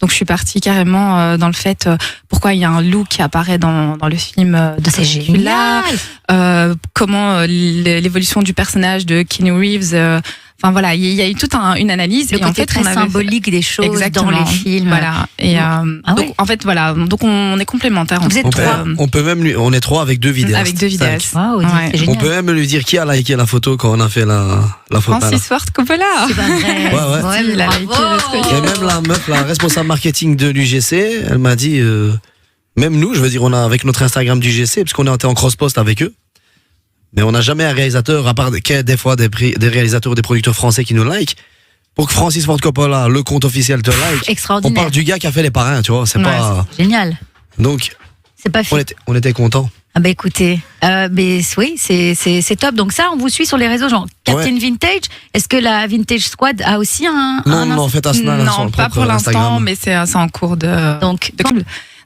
Donc je suis partie carrément dans le fait pourquoi il y a un loup qui apparaît dans le film de C'est génial. comment l'évolution du personnage de Keanu Reeves. Enfin voilà, il y a eu toute une analyse. Le et côté en fait, très on avait symbolique des choses exactement dans les films. Voilà. Et ouais. donc en fait voilà, donc on est complémentaires. Vous êtes trois. On peut même on est trois avec deux vidéastes. Avec deux vidéastes. Waouh, Ouais. c'est génial. On peut même lui dire qui a liké la photo quand on a fait la photo. Francis Ford Coppola. C'est pas vrai. Ouais. Il a liké le truc. Et même la meuf, la responsable marketing de l'UGC, elle m'a dit, même nous, je veux dire, on a avec notre Instagram du GC, parce qu'on était en cross-post avec eux, mais on n'a jamais un réalisateur, à part des fois des réalisateurs ou des producteurs français qui nous like, pour que Francis Ford Coppola, le compte officiel, te like. On Extraordinaire. parle du gars qui a fait les parrains, tu vois, c'est Ouais, pas... Génial. Donc, C'est pas fini. on était contents. Ah bah écoutez, mais oui, c'est top. Donc ça, on vous suit sur les réseaux, genre Captain Vintage. Est-ce que la Vintage Squad a aussi un Non, en fait, Asna, sur Non, le pas propre pour l'instant, Instagram. mais c'est en cours de.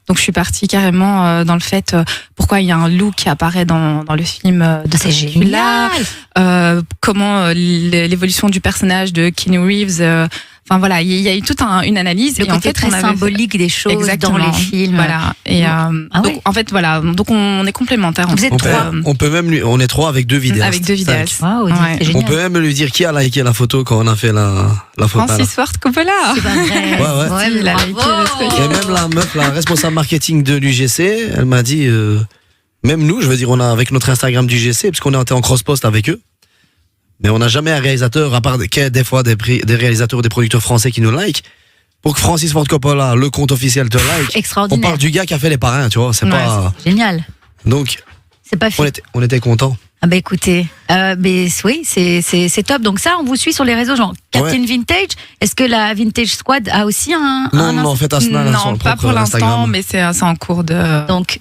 Donc je suis partie carrément dans le fait pourquoi il y a un loup qui apparaît dans le film de c'est génial. comment l'évolution du personnage de Keanu Reeves. Enfin voilà, il y a eu toute une analyse. Le et en côté fait, très on avait symbolique des choses exactement dans les films. Voilà. Et donc en fait voilà, donc on est complémentaires. Vous êtes trois. On peut même on est trois avec deux vidéastes. Avec deux vidéastes. Waouh, Ouais. c'est génial. On peut même lui dire qui a liké la photo quand on a fait la photo. Francis Ford Coppola. C'est pas vrai. Ouais. Il a liké le truc. Et même la meuf, la responsable marketing de l'UGC, elle m'a dit, même nous, je veux dire, on a avec notre Instagram du GC, parce qu'on était en cross-post avec eux, mais on n'a jamais un réalisateur, à part des fois des réalisateurs ou des producteurs français qui nous like, pour que Francis Ford Coppola, le compte officiel, te like. On Extraordinaire. parle du gars qui a fait les parrains, tu vois, c'est Ouais, pas... Génial. Donc, C'est pas fini. on était contents. Ah bah écoutez, mais oui, c'est top. Donc ça, on vous suit sur les réseaux, genre Captain Vintage. Est-ce que la Vintage Squad a aussi un Non, en fait, Asna, sur Non, le pas propre pour l'instant, Instagram. mais c'est en cours de. Donc